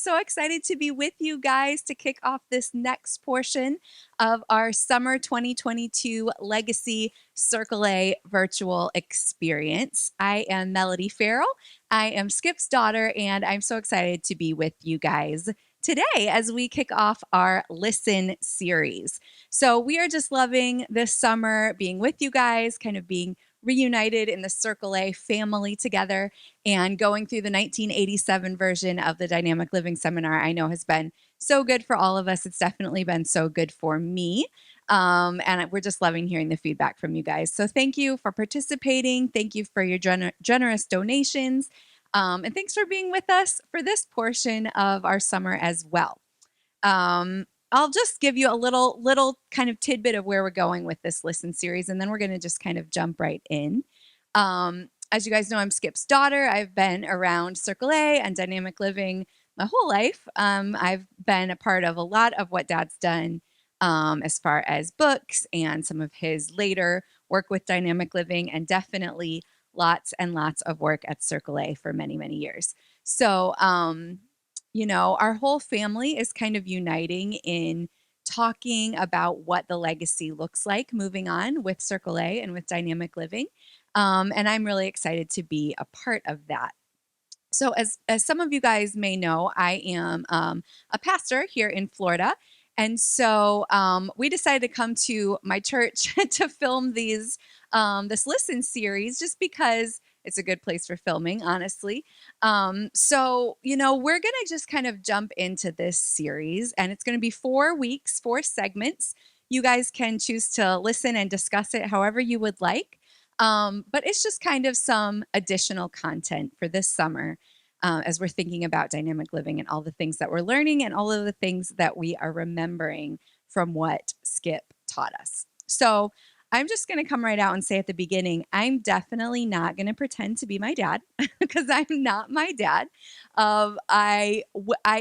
so excited to be with you guys to kick off this next portion of our summer 2022 Legacy Circle A virtual experience. I am Melody Farrell. I am Skip's daughter, and I'm so excited to be with you guys today as we kick off our Listen series. So we are just loving this summer being with you guys, kind of being reunited in the Circle A family together, and going through the 1987 version of the Dynamic Living Seminar. I know has been so good for all of us. It's definitely been so good for me. And we're just loving hearing the feedback from you guys. So thank you for participating. Thank you for your generous donations. And thanks for being with us for this portion of our summer as well. I'll just give you a little kind of tidbit of where we're going with this Listen series, and then we're going to just kind of jump right in. As you guys know, I'm Skip's daughter. I've been around Circle A and Dynamic Living my whole life. I've been a part of a lot of what Dad's done as far as books and some of his later work with Dynamic Living, and definitely lots and lots of work at Circle A for many, many years. So, our whole family is kind of uniting in talking about what the legacy looks like moving on with Circle A and with Dynamic Living. And I'm really excited to be a part of that. So as some of you guys may know, I am a pastor here in Florida. And so we decided to come to my church to film this Listen series just because it's a good place for filming, honestly. So, we're going to just kind of jump into this series, and it's going to be 4 weeks, 4 segments. You guys can choose to listen and discuss it however you would like. But it's just kind of some additional content for this summer as we're thinking about dynamic living and all the things that we're learning and all of the things that we are remembering from what Skip taught us. So I'm just going to come right out and say at the beginning, I'm definitely not going to pretend to be my dad because I'm not my dad. I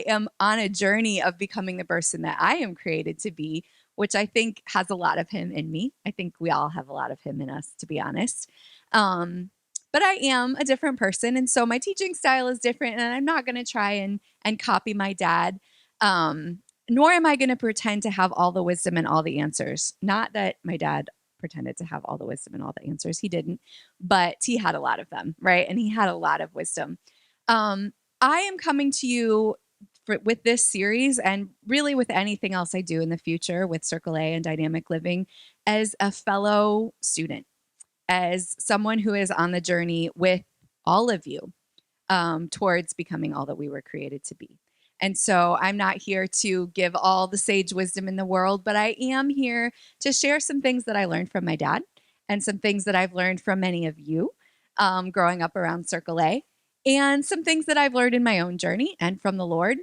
am on a journey of becoming the person that I am created to be, which I think has a lot of him in me. I think we all have a lot of him in us, to be honest. But I am a different person. And so my teaching style is different, and I'm not going to try and copy my dad. Nor am I going to pretend to have all the wisdom and all the answers. Not that my dad pretended to have all the wisdom and all the answers. He didn't, but he had a lot of them, right? And he had a lot of wisdom. I am coming to you with this series, and really with anything else I do in the future with Circle A and Dynamic Living, as a fellow student, as someone who is on the journey with all of you towards becoming all that we were created to be. And so I'm not here to give all the sage wisdom in the world, but I am here to share some things that I learned from my dad and some things that I've learned from many of you growing up around Circle A, and some things that I've learned in my own journey and from the Lord.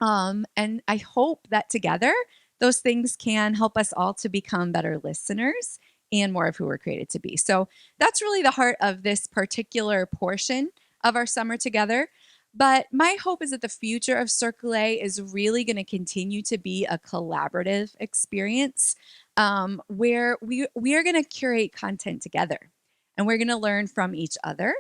And I hope that together, those things can help us all to become better listeners and more of who we're created to be. So that's really the heart of this particular portion of our summer together. But my hope is that the future of Circle A is really going to continue to be a collaborative experience where we are going to curate content together, and we're going to learn from each other.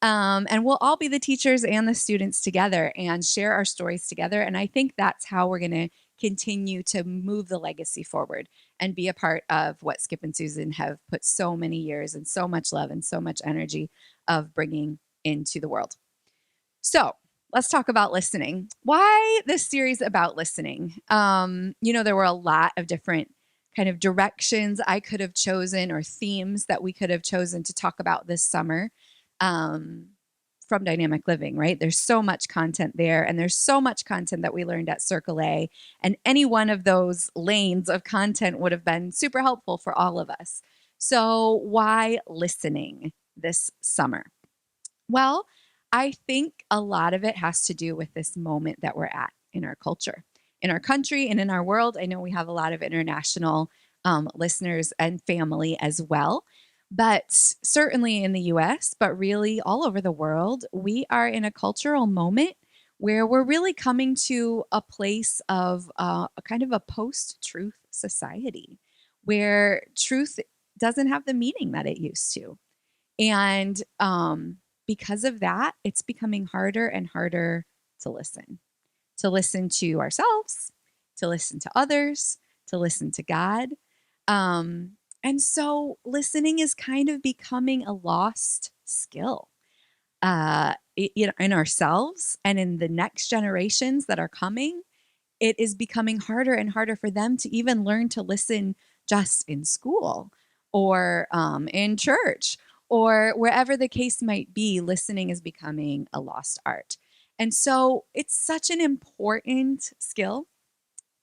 And we'll all be the teachers and the students together and share our stories together. And I think that's how we're going to continue to move the legacy forward and be a part of what Skip and Susan have put so many years and so much love and so much energy of bringing into the world. So let's talk about listening. Why this series about listening? There were a lot of different kind of directions I could have chosen, or themes that we could have chosen to talk about this summer from Dynamic Living, right? There's so much content there, and there's so much content that we learned at Circle A, and any one of those lanes of content would have been super helpful for all of us. So why listening this summer? Well, I think a lot of it has to do with this moment that we're at in our culture, in our country, and in our world. I know we have a lot of international listeners and family as well, but certainly in the US, but really all over the world, we are in a cultural moment where we're really coming to a place of a kind of a post-truth society where truth doesn't have the meaning that it used to. And because of that, it's becoming harder and harder to listen. to listen to ourselves, to listen to others, to listen to God. And so listening is kind of becoming a lost skill in ourselves and in the next generations that are coming. It is becoming harder and harder for them to even learn to listen just in school or in church or wherever the case might be. Listening is becoming a lost art. And so it's such an important skill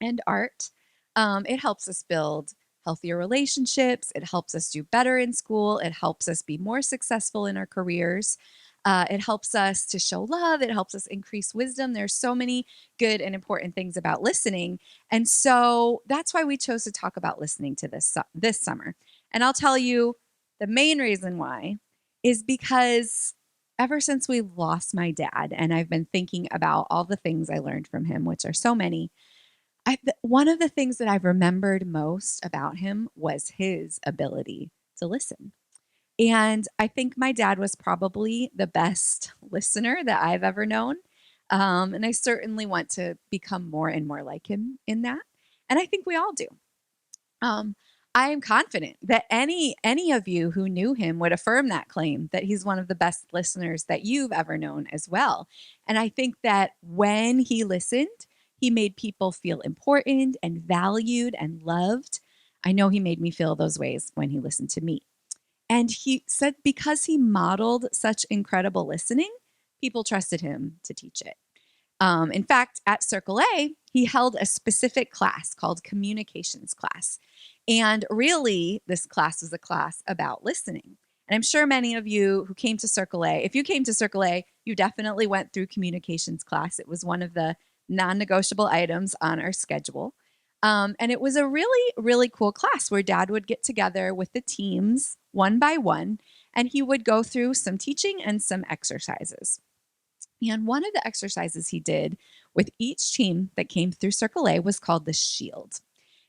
and art. It helps us build healthier relationships. It helps us do better in school. It helps us be more successful in our careers. It helps us to show love. It helps us increase wisdom. There's so many good and important things about listening. And so that's why we chose to talk about listening to this summer. And I'll tell you the main reason why is because ever since we lost my dad, and I've been thinking about all the things I learned from him, which are so many, one of the things that I've remembered most about him was his ability to listen. And I think my dad was probably the best listener that I've ever known. And I certainly want to become more and more like him in that. And I think we all do. Um, I am confident that any of you who knew him would affirm that claim that he's one of the best listeners that you've ever known as well. And I think that when he listened, he made people feel important and valued and loved. I know he made me feel those ways when he listened to me. And he said because he modeled such incredible listening, people trusted him to teach it. In fact, at Circle A, he held a specific class called communications class. And really, this class was a class about listening. And I'm sure many of you who came to Circle A, if you came to Circle A, you definitely went through communications class. It was one of the non-negotiable items on our schedule. And it was a really, really cool class where Dad would get together with the teams one by one, and he would go through some teaching and some exercises. And one of the exercises he did with each team that came through Circle A was called the shield.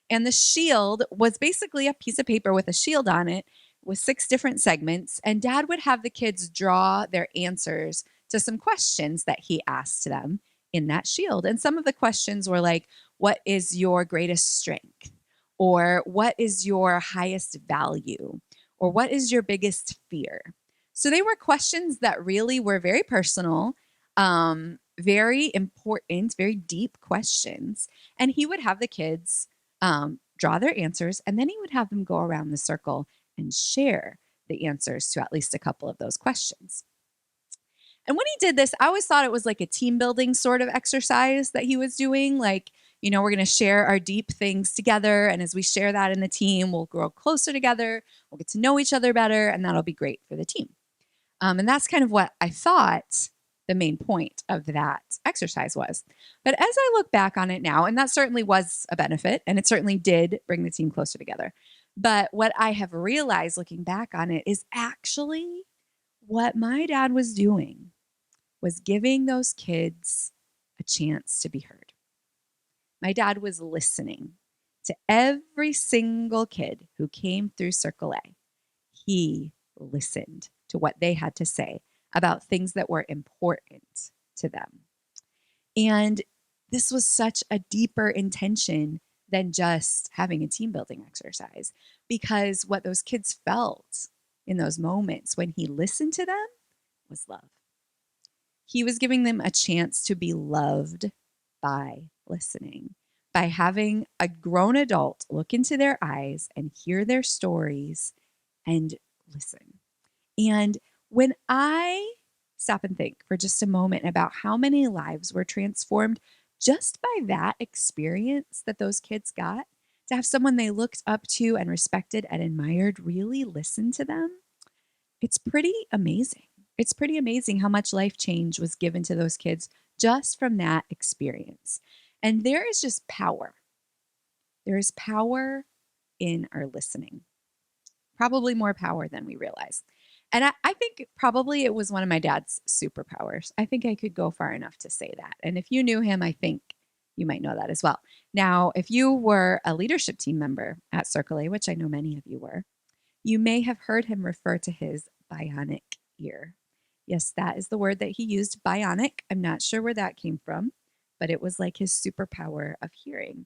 And the shield was basically a piece of paper with a shield on it with 6 different segments. And Dad would have the kids draw their answers to some questions that he asked them in that shield. And some of the questions were like, what is your greatest strength? Or what is your highest value? Or what is your biggest fear? So they were questions that really were very personal, very important, very deep questions. And he would have the kids draw their answers, and then he would have them go around the circle and share the answers to at least a couple of those questions. And when he did this, I always thought it was like a team building sort of exercise that he was doing. Like, we're going to share our deep things together. And as we share that in the team, we'll grow closer together. We'll get to know each other better, and that'll be great for the team. And that's kind of what I thought the main point of that exercise was. But as I look back on it now, and that certainly was a benefit, and it certainly did bring the team closer together. But what I have realized looking back on it is actually what my dad was doing was giving those kids a chance to be heard. My dad was listening to every single kid who came through Circle A. He listened to what they had to say about things that were important to them. And this was such a deeper intention than just having a team building exercise, because what those kids felt in those moments when he listened to them was love. He was giving them a chance to be loved by listening, by having a grown adult look into their eyes and hear their stories and listen. And when I stop and think for just a moment about how many lives were transformed just by that experience that those kids got, to have someone they looked up to and respected and admired really listen to them, it's pretty amazing. It's pretty amazing how much life change was given to those kids just from that experience. And there is just power. There is power in our listening, probably more power than we realize. And I think probably it was one of my dad's superpowers. I think I could go far enough to say that. And if you knew him, I think you might know that as well. Now, if you were a leadership team member at Circle A, which I know many of you were, you may have heard him refer to his bionic ear. Yes, that is the word that he used, bionic. I'm not sure where that came from, but it was like his superpower of hearing.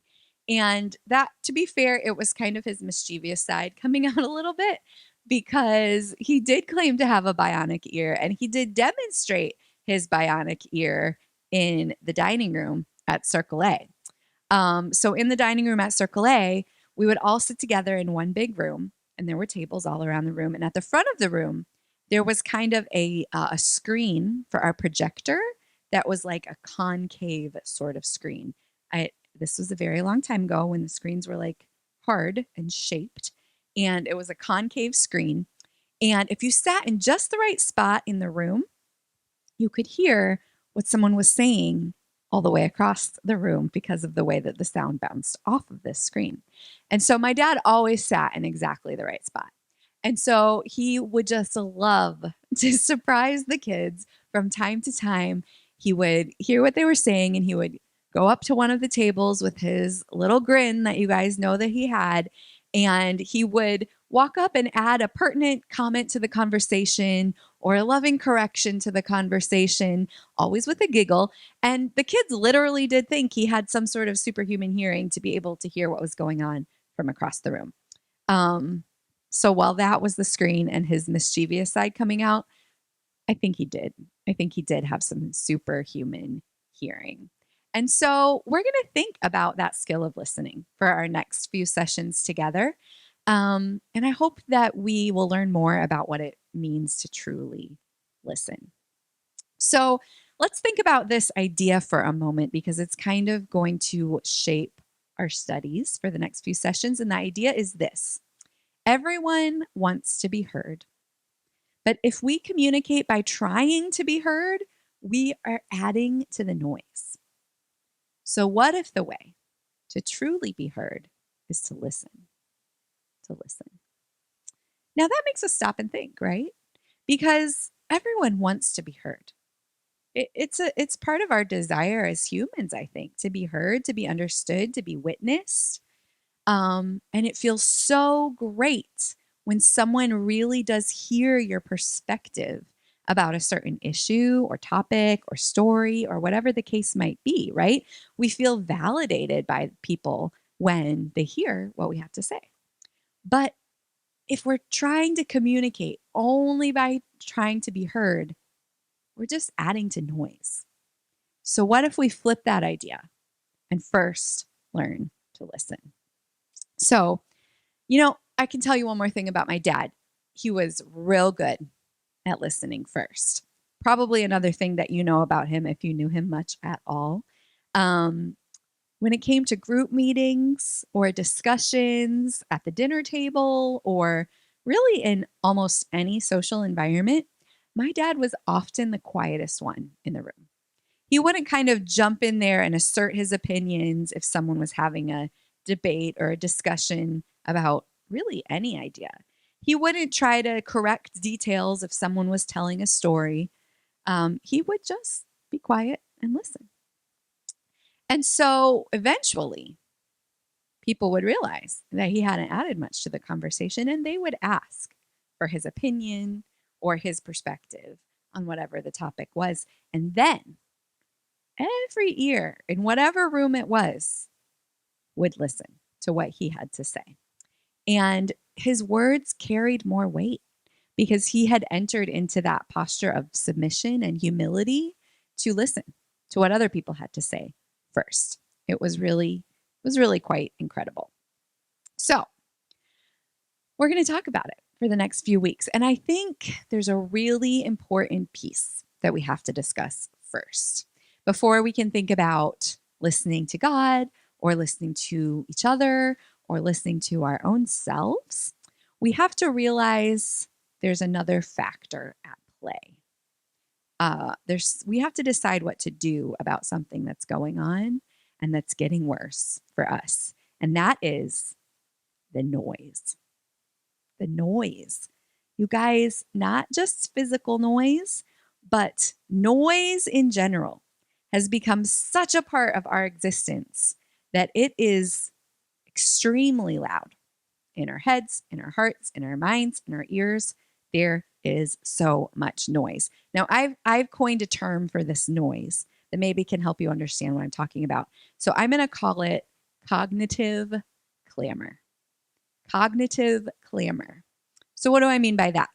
And that, to be fair, it was kind of his mischievous side coming out a little bit because he did claim to have a bionic ear and he did demonstrate his bionic ear in the dining room at Circle A. So in the dining room at Circle A, we would all sit together in one big room, and there were tables all around the room. And at the front of the room, there was kind of a screen for our projector that was like a concave sort of screen. This was a very long time ago when the screens were like hard and shaped, and it was a concave screen. And if you sat in just the right spot in the room, you could hear what someone was saying all the way across the room because of the way that the sound bounced off of this screen. And so my dad always sat in exactly the right spot. And so he would just love to surprise the kids from time to time. He would hear what they were saying and he would go up to one of the tables with his little grin that you guys know that he had. And he would walk up and add a pertinent comment to the conversation or a loving correction to the conversation, always with a giggle. And the kids literally did think he had some sort of superhuman hearing to be able to hear what was going on from across the room. So while that was the screen and his mischievous side coming out, I think he did. I think he did have some superhuman hearing. And so we're going to think about that skill of listening for our next few sessions together. And I hope that we will learn more about what it means to truly listen. So let's think about this idea for a moment because it's kind of going to shape our studies for the next few sessions. And the idea is this: everyone wants to be heard. But if we communicate by trying to be heard, we are adding to the noise. So what if the way to truly be heard is to listen? To listen. Now that makes us stop and think, right? Because everyone wants to be heard. It's part of our desire as humans, I think, to be heard, to be understood, to be witnessed. And it feels so great when someone really does hear your perspective about a certain issue or topic or story or whatever the case might be, right? We feel validated by people when they hear what we have to say. But if we're trying to communicate only by trying to be heard, we're just adding to noise. So what if we flip that idea and first learn to listen? So, I can tell you one more thing about my dad. He was real good at listening first. Probably another thing that you know about him if you knew him much at all. When it came to group meetings or discussions at the dinner table or really in almost any social environment, my dad was often the quietest one in the room. He wouldn't kind of jump in there and assert his opinions if someone was having a debate or a discussion about really any idea. He wouldn't try to correct details if someone was telling a story. He would just be quiet and listen. And so eventually, people would realize that he hadn't added much to the conversation and they would ask for his opinion or his perspective on whatever the topic was. And then every ear in whatever room it was would listen to what he had to say. And his words carried more weight because he had entered into that posture of submission and humility to listen to what other people had to say first. It was really quite incredible. So we're going to talk about it for the next few weeks. And I think there's a really important piece that we have to discuss first before we can think about listening to God or listening to each other or listening to our own selves. We have to realize there's another factor at play. We have to decide what to do about something that's going on and that's getting worse for us. And that is the noise. The noise. You guys, not just physical noise, but noise in general has become such a part of our existence that it is extremely loud in our heads, in our hearts, in our minds, in our ears. There is so much noise. Now, I've coined a term for this noise that maybe can help you understand what I'm talking about. So I'm going to call it cognitive clamor. Cognitive clamor. So what do I mean by that?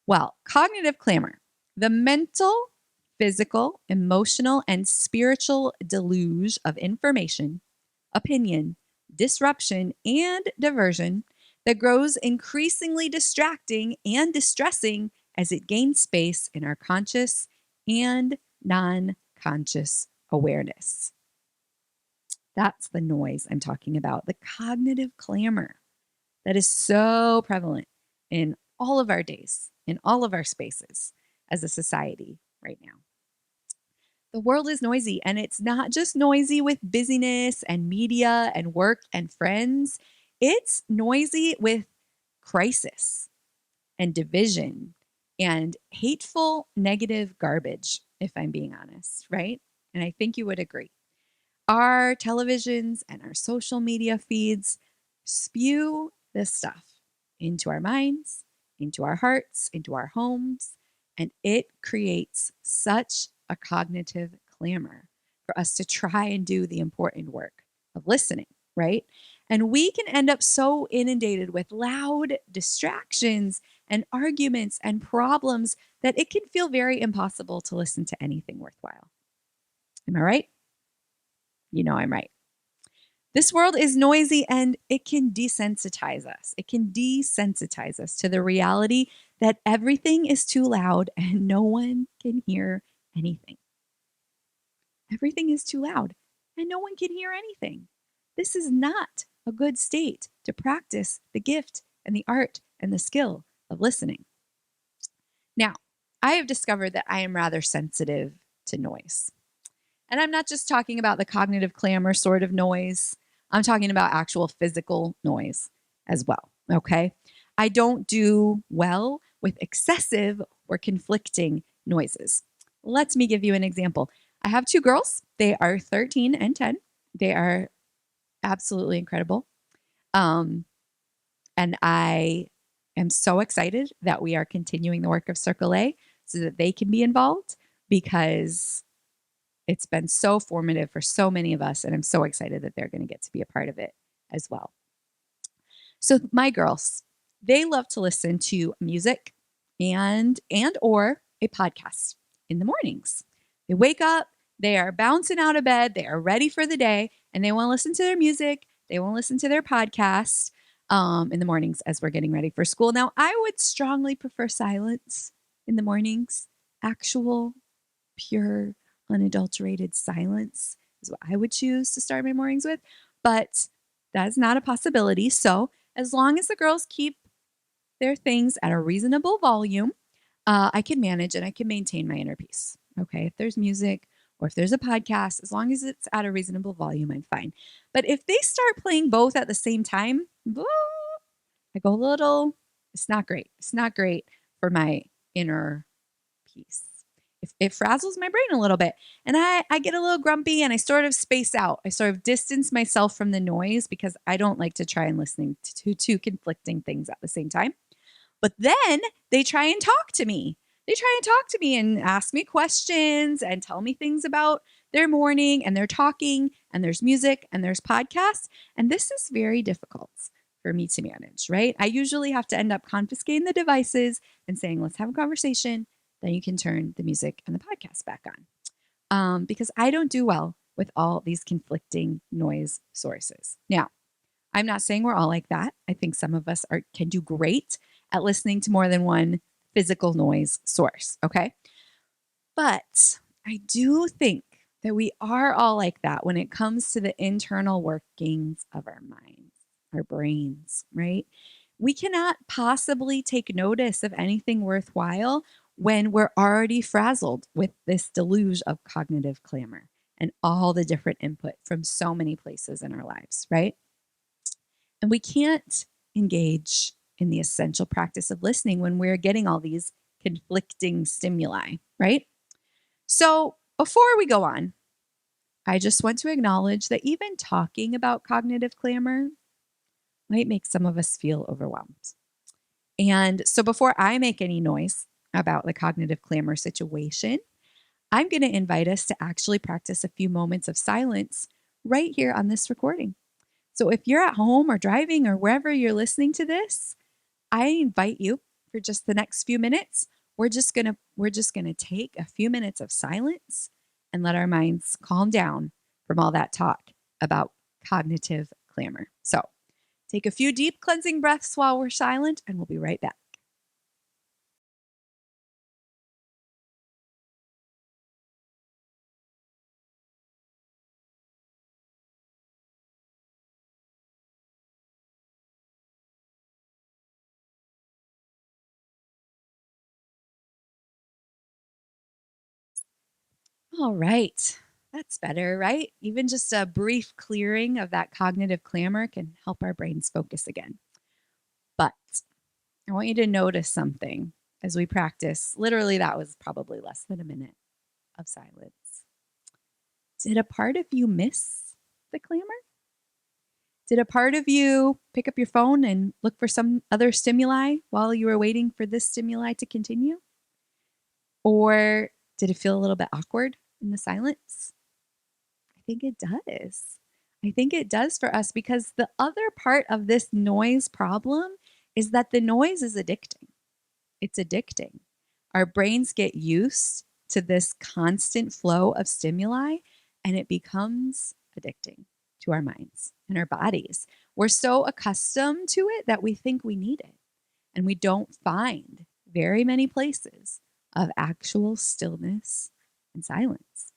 Well, cognitive clamor, the mental, physical, emotional, and spiritual deluge of information, opinion, disruption, and diversion that grows increasingly distracting and distressing as it gains space in our conscious and non-conscious awareness. That's the noise I'm talking about, the cognitive clamor that is so prevalent in all of our days, in all of our spaces as a society right now. The world is noisy, and it's not just noisy with busyness and media and work and friends. It's noisy with crisis and division and hateful, negative garbage, if I'm being honest, right? And I think you would agree. Our televisions and our social media feeds spew this stuff into our minds, into our hearts, into our homes, and it creates such a cognitive clamor for us to try and do the important work of listening, right? And we can end up so inundated with loud distractions and arguments and problems that it can feel very impossible to listen to anything worthwhile. Am I right? You know I'm right. This world is noisy and it can desensitize us. It can desensitize us to the reality that everything is too loud and no one can hear anything. Everything is too loud and no one can hear anything. This is not a good state to practice the gift and the art and the skill of listening. Now, I have discovered that I am rather sensitive to noise. And I'm not just talking about the cognitive clamor sort of noise. I'm talking about actual physical noise as well. Okay. I don't do well with excessive or conflicting noises. Let me give you an example. I have two girls. They are 13 and 10. They are absolutely incredible. And I am so excited that we are continuing the work of Circle A so that they can be involved, because it's been so formative for so many of us, and I'm so excited that they're going to get to be a part of it as well. So my girls, they love to listen to music and or a podcast in the mornings. They wake up, they are bouncing out of bed, they are ready for the day, and they want to listen to their music, they want to listen to their podcast in the mornings as we're getting ready for school. Now, I would strongly prefer silence in the mornings. Actual, pure, unadulterated silence is what I would choose to start my mornings with, but that's not a possibility. So as long as the girls keep their things at a reasonable volume, I can manage and I can maintain my inner peace. Okay, if there's music or if there's a podcast, as long as it's at a reasonable volume, I'm fine. But if they start playing both at the same time, I go a little, it's not great. It's not great for my inner peace. It frazzles my brain a little bit, and I get a little grumpy and I sort of space out. I sort of distance myself from the noise because I don't like to try and listening to two conflicting things at the same time. But then they try and talk to me. They try and talk to me and ask me questions and tell me things about their morning, and they're talking, and there's music and there's podcasts. And this is very difficult for me to manage, right? I usually have to end up confiscating the devices and saying, let's have a conversation. Then you can turn the music and the podcast back on. Because I don't do well with all these conflicting noise sources. Now, I'm not saying we're all like that. I think some of us can do great at listening to more than one physical noise source, okay? But I do think that we are all like that when it comes to the internal workings of our minds, our brains, right? We cannot possibly take notice of anything worthwhile when we're already frazzled with this deluge of cognitive clamor and all the different input from so many places in our lives, right? And we can't engage in the essential practice of listening when we're getting all these conflicting stimuli, right? So before we go on, I just want to acknowledge that even talking about cognitive clamor might make some of us feel overwhelmed. And so before I make any noise about the cognitive clamor situation, I'm going to invite us to actually practice a few moments of silence right here on this recording. So if you're at home or driving or wherever you're listening to this, I invite you for just the next few minutes. We're just going to take a few minutes of silence and let our minds calm down from all that talk about cognitive clamor. So, take a few deep cleansing breaths while we're silent and we'll be right back. All right. That's better, right? Even just a brief clearing of that cognitive clamor can help our brains focus again. But I want you to notice something as we practice. Literally, that was probably less than a minute of silence. Did a part of you miss the clamor? Did a part of you pick up your phone and look for some other stimuli while you were waiting for this stimuli to continue? Or did it feel a little bit awkward in the silence? I think it does. I think it does for us because the other part of this noise problem is that the noise is addicting. It's addicting. Our brains get used to this constant flow of stimuli and it becomes addicting to our minds and our bodies. We're so accustomed to it that we think we need it. And we don't find very many places of actual stillness and silence.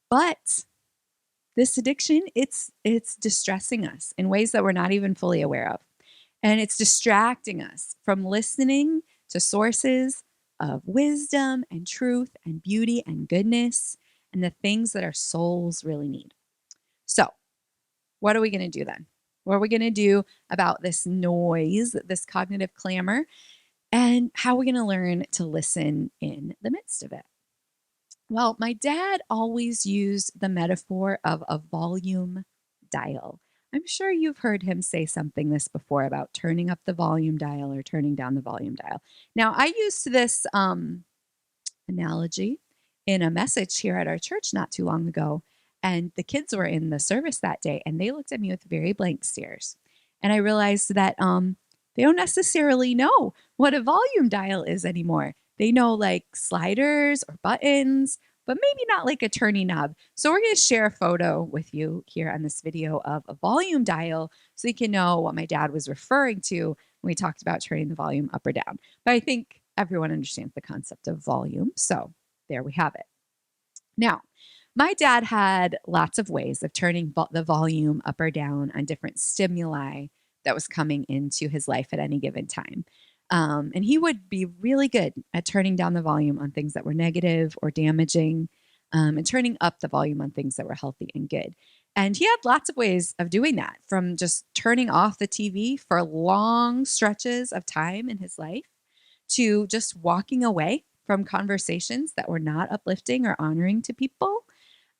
But this addiction, it's distressing us in ways that we're not even fully aware of. And it's distracting us from listening to sources of wisdom and truth and beauty and goodness and the things that our souls really need. So, what are we going to do then? What are we going to do about this noise, this cognitive clamor, and how are we going to learn to listen in the midst of it? Well, my dad always used the metaphor of a volume dial. I'm sure you've heard him say something this before about turning up the volume dial or turning down the volume dial. Now, I used this analogy in a message here at our church not too long ago, and the kids were in the service that day, and they looked at me with very blank stares. And I realized that they don't necessarily know what a volume dial is anymore. They know like sliders or buttons, but maybe not like a turning knob. So we're going to share a photo with you here on this video of a volume dial so you can know what my dad was referring to when we talked about turning the volume up or down. But I think everyone understands the concept of volume. So there we have it. Now, my dad had lots of ways of turning the volume up or down on different stimuli that was coming into his life at any given time. And he would be really good at turning down the volume on things that were negative or damaging, and turning up the volume on things that were healthy and good. And he had lots of ways of doing that, from just turning off the TV for long stretches of time in his life to just walking away from conversations that were not uplifting or honoring to people,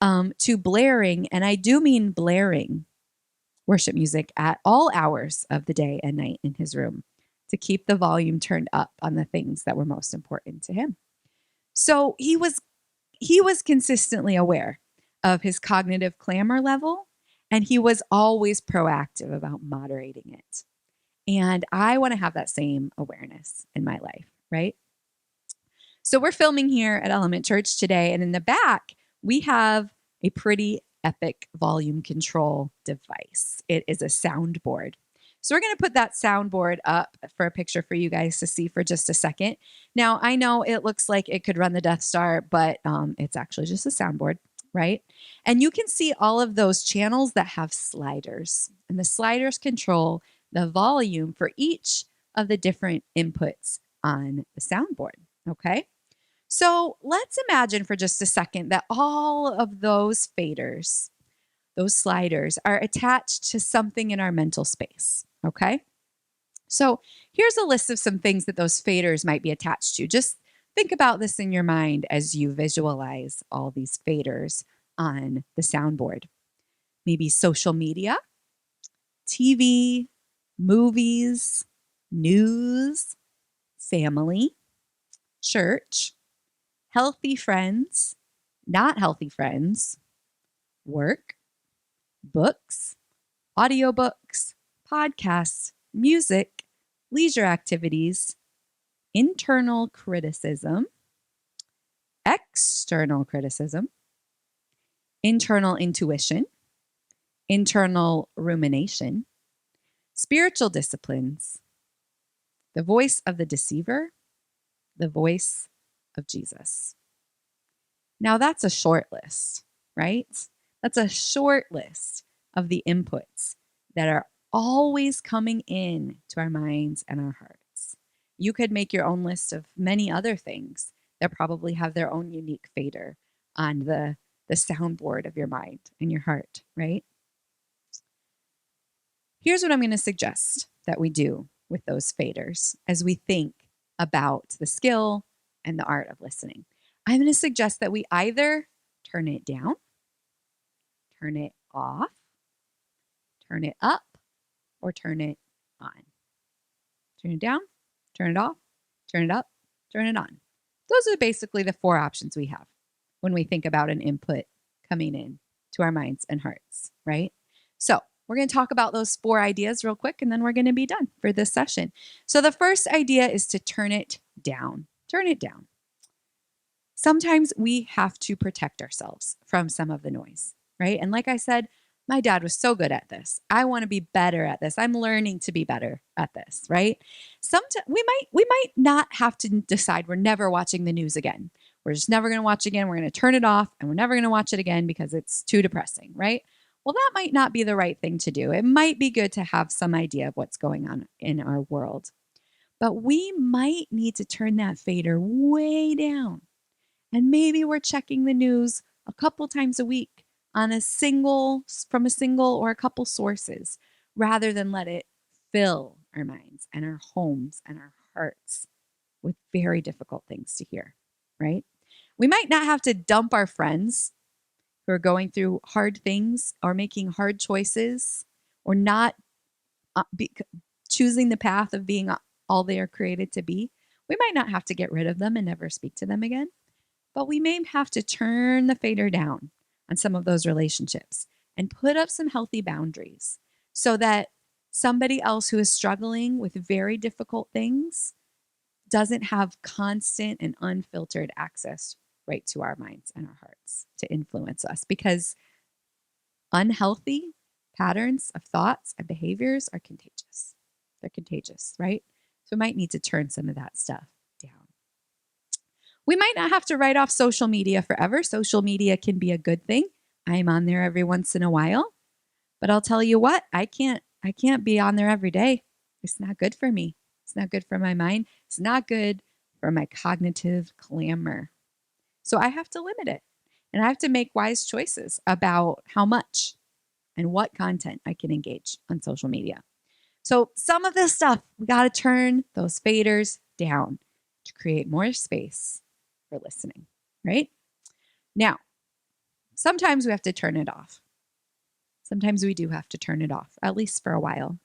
to blaring, and I do mean blaring, worship music at all hours of the day and night in his room to keep the volume turned up on the things that were most important to him. So he was consistently aware of his cognitive clamor level, and he was always proactive about moderating it. And I want to have that same awareness in my life, right? So we're filming here at Element Church today, and in the back, we have a pretty epic volume control device. It is a soundboard. So we're going to put that soundboard up for a picture for you guys to see for just a second. Now, I know it looks like it could run the Death Star, but it's actually just a soundboard, right? And you can see all of those channels that have sliders, and the sliders control the volume for each of the different inputs on the soundboard, okay? So let's imagine for just a second that all of those faders, those sliders, are attached to something in our mental space, okay? So here's a list of some things that those faders might be attached to. Just think about this in your mind as you visualize all these faders on the soundboard. Maybe social media, TV, movies, news, family, church, healthy friends, not healthy friends, work, books, audiobooks, podcasts, music, leisure activities, internal criticism, external criticism, internal intuition, internal rumination, spiritual disciplines, the voice of the deceiver, the voice of Jesus. Now that's a short list, right? That's a short list of the inputs that are always coming in to our minds and our hearts. You could make your own list of many other things that probably have their own unique fader on the soundboard of your mind and your heart, right? Here's what I'm going to suggest that we do with those faders as we think about the skill and the art of listening. I'm going to suggest that we either turn it down, turn it off, turn it up, or turn it on. Turn it down, turn it off, turn it up, turn it on. Those are basically the four options we have when we think about an input coming in to our minds and hearts, right? So we're going to talk about those four ideas real quick, and then we're going to be done for this session. So the first idea is to turn it down. Turn it down. Sometimes we have to protect ourselves from some of the noise, right? And like I said, my dad was so good at this. I want to be better at this. I'm learning to be better at this, right? Sometimes we might not have to decide we're never watching the news again. We're just never going to watch again. We're going to turn it off and we're never going to watch it again because it's too depressing, right? Well, that might not be the right thing to do. It might be good to have some idea of what's going on in our world. But we might need to turn that fader way down. And maybe we're checking the news a couple times a week from a single or a couple sources, rather than let it fill our minds and our homes and our hearts with very difficult things to hear, right? We might not have to dump our friends who are going through hard things or making hard choices or not choosing the path of being all they are created to be. We might not have to get rid of them and never speak to them again, but we may have to turn the fader down on some of those relationships and put up some healthy boundaries so that somebody else who is struggling with very difficult things doesn't have constant and unfiltered access right to our minds and our hearts to influence us, because unhealthy patterns of thoughts and behaviors are contagious. They're contagious, right? So we might need to turn some of that stuff down. We might not have to write off social media forever. Social media can be a good thing. I'm on there every once in a while, but I'll tell you what, I can't be on there every day. It's not good for me. It's not good for my mind. It's not good for my cognitive clamor. So I have to limit it, and I have to make wise choices about how much and what content I can engage on social media. So some of this stuff, we got to turn those faders down to create more space for listening, right? Now, sometimes we have to turn it off. Sometimes we do have to turn it off, at least for a while.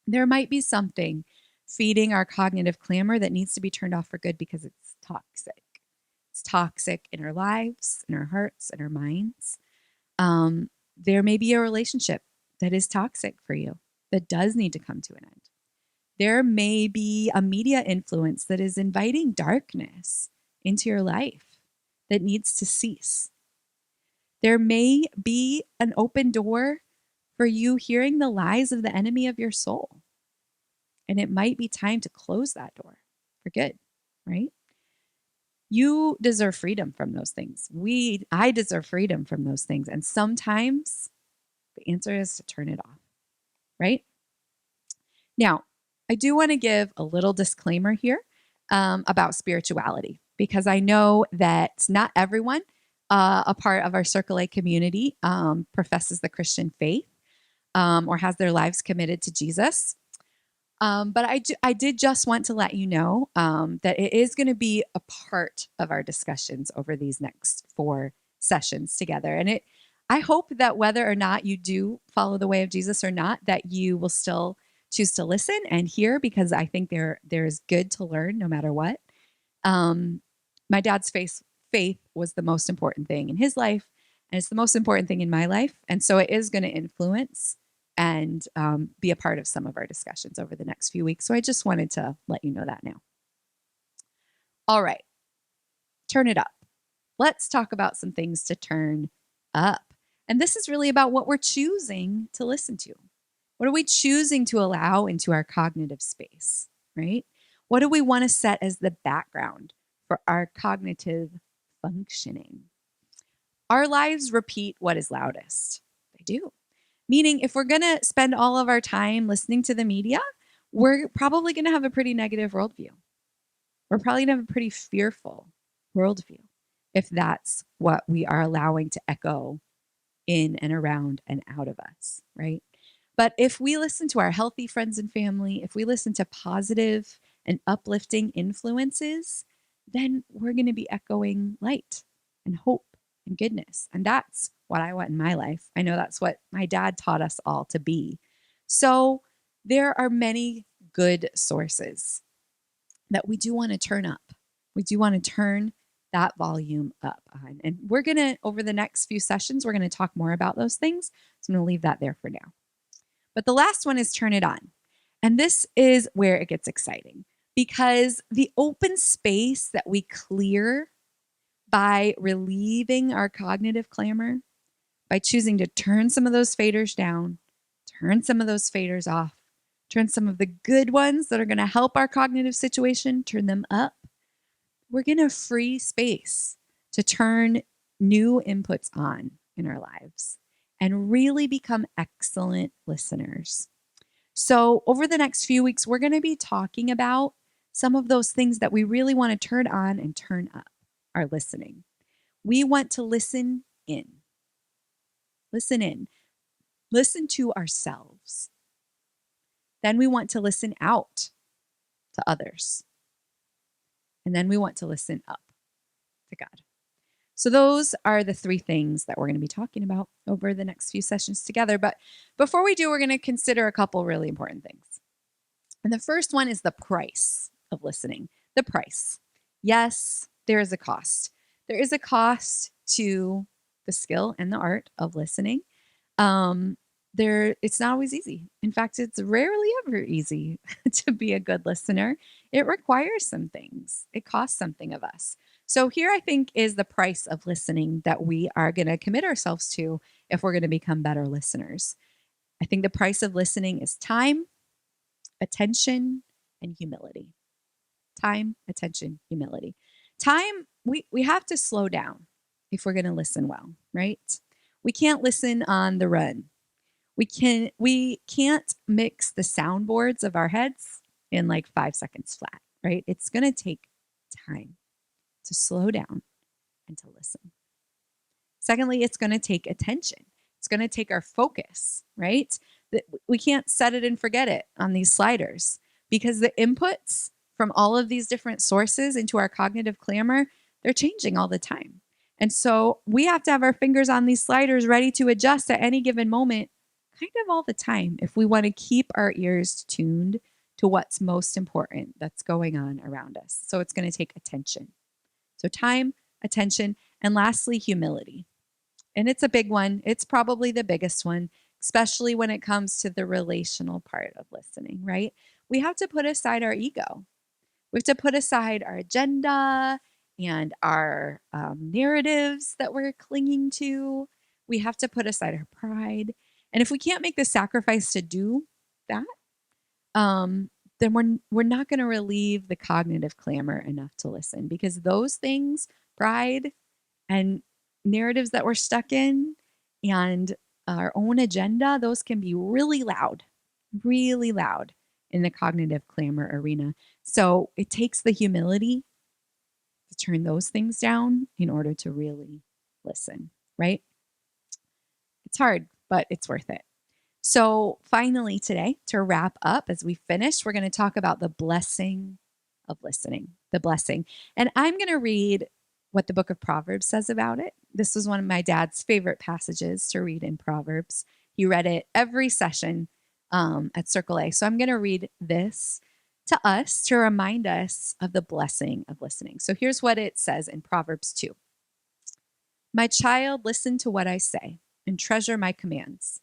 There might be something feeding our cognitive clamor that needs to be turned off for good because it's toxic. It's toxic in our lives, in our hearts, in our minds. There may be a relationship that is toxic for you that does need to come to an end. There may be a media influence that is inviting darkness into your life that needs to cease. There may be an open door for you hearing the lies of the enemy of your soul. And it might be time to close that door for good, right? You deserve freedom from those things. I deserve freedom from those things. And sometimes the answer is to turn it off, right? Now, I do want to give a little disclaimer here about spirituality, because I know that not everyone a part of our Circle A community professes the Christian faith or has their lives committed to Jesus. But I did just want to let you know that it is going to be a part of our discussions over these next 4 sessions together. And I hope that whether or not you do follow the way of Jesus or not, that you will still choose to listen and hear, because I think there is good to learn no matter what. my dad's faith was the most important thing in his life, and it's the most important thing in my life. And so it is going to influence and be a part of some of our discussions over the next few weeks. So I just wanted to let you know that now. All right, turn it up. Let's talk about some things to turn up. And this is really about what we're choosing to listen to. What are we choosing to allow into our cognitive space, right? What do we want to set as the background for our cognitive functioning? Our lives repeat what is loudest. They do. Meaning, if we're going to spend all of our time listening to the media, we're probably going to have a pretty negative worldview. We're probably going to have a pretty fearful worldview if that's what we are allowing to echo in and around and out of us, right? But if we listen to our healthy friends and family, if we listen to positive and uplifting influences, then we're going to be echoing light and hope and goodness. And that's what I want in my life. I know that's what my dad taught us all to be. So there are many good sources that we do want to turn up. We do want to turn that volume up on. And we're going to, over the next few sessions, we're going to talk more about those things. So I'm going to leave that there for now. But the last one is turn it on. And this is where it gets exciting because the open space that we clear by relieving our cognitive clamor, by choosing to turn some of those faders down, turn some of those faders off, turn some of the good ones that are going to help our cognitive situation, turn them up, we're going to free space to turn new inputs on in our lives and really become excellent listeners. So over the next few weeks, we're going to be talking about some of those things that we really want to turn on and turn up our listening. We want to listen in. Listen in. Listen to ourselves. Then we want to listen out to others. And then we want to listen up to God. So those are the three things that we're going to be talking about over the next few sessions together. But before we do, we're going to consider a couple really important things. And the first one is the price of listening. The price. Yes, there is a cost. There is a cost to the skill and the art of listening. It's not always easy. In fact, it's rarely ever easy to be a good listener. It requires some things. It costs something of us. So here I think is the price of listening that we are going to commit ourselves to if we're going to become better listeners. I think the price of listening is time, attention, and humility. Time, attention, humility. Time, we have to slow down if we're going to listen well, right? We can't listen on the run. We can't mix the soundboards of our heads in like 5 seconds flat, right? It's going to take time to slow down and to listen. Secondly, it's going to take attention. It's going to take our focus, right? We can't set it and forget it on these sliders because the inputs from all of these different sources into our cognitive clamor, they're changing all the time. And so we have to have our fingers on these sliders ready to adjust at any given moment, kind of all the time, if we want to keep our ears tuned to what's most important that's going on around us. So it's going to take attention. So time, attention, and lastly, humility. And it's a big one. It's probably the biggest one, especially when it comes to the relational part of listening, right? We have to put aside our ego. We have to put aside our agenda and our narratives that we're clinging to. We have to put aside our pride. And if we can't make the sacrifice to do that, then we're not going to relieve the cognitive clamor enough to listen, because those things, pride and narratives that we're stuck in and our own agenda, those can be really loud in the cognitive clamor arena. So it takes the humility to turn those things down in order to really listen, right? It's hard, but it's worth it. So finally today, to wrap up, as we finish, we're going to talk about the blessing of listening, the blessing. And I'm going to read what the book of Proverbs says about it. This was one of my dad's favorite passages to read in Proverbs. He read it every session at Circle A. So I'm going to read this to us to remind us of the blessing of listening. So here's what it says in Proverbs 2. My child, listen to what I say and treasure my commands.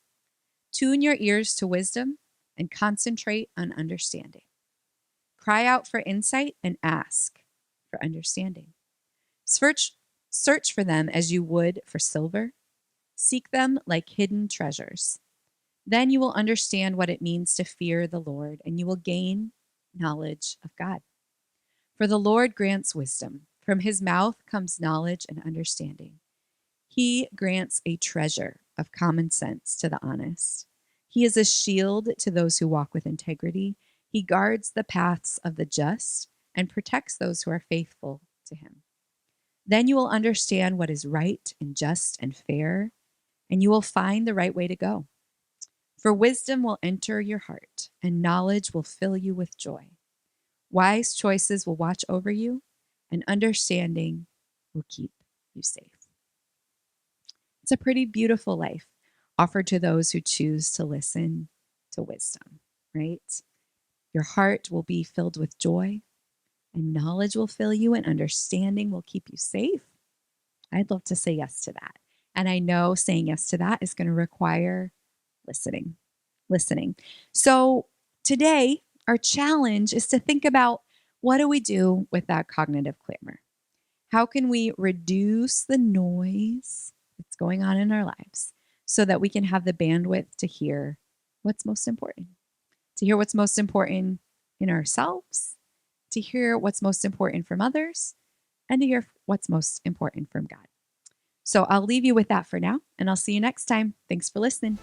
Tune your ears to wisdom and concentrate on understanding. Cry out for insight and ask for understanding. Search for them as you would for silver. Seek them like hidden treasures. Then you will understand what it means to fear the Lord, and you will gain knowledge of God. For the Lord grants wisdom. From his mouth comes knowledge and understanding. He grants a treasure of common sense to the honest. He is a shield to those who walk with integrity. He guards the paths of the just and protects those who are faithful to him. Then you will understand what is right and just and fair, and you will find the right way to go. For wisdom will enter your heart, and knowledge will fill you with joy. Wise choices will watch over you, and understanding will keep you safe. It's a pretty beautiful life offered to those who choose to listen to wisdom, right? Your heart will be filled with joy, and knowledge will fill you, and understanding will keep you safe. I'd love to say yes to that. And I know saying yes to that is going to require listening. So today, our challenge is to think about, what do we do with that cognitive clamor? How can we reduce the noise that's going on in our lives so that we can have the bandwidth to hear what's most important, to hear what's most important in ourselves, to hear what's most important from others, and to hear what's most important from God. So I'll leave you with that for now, and I'll see you next time. Thanks for listening.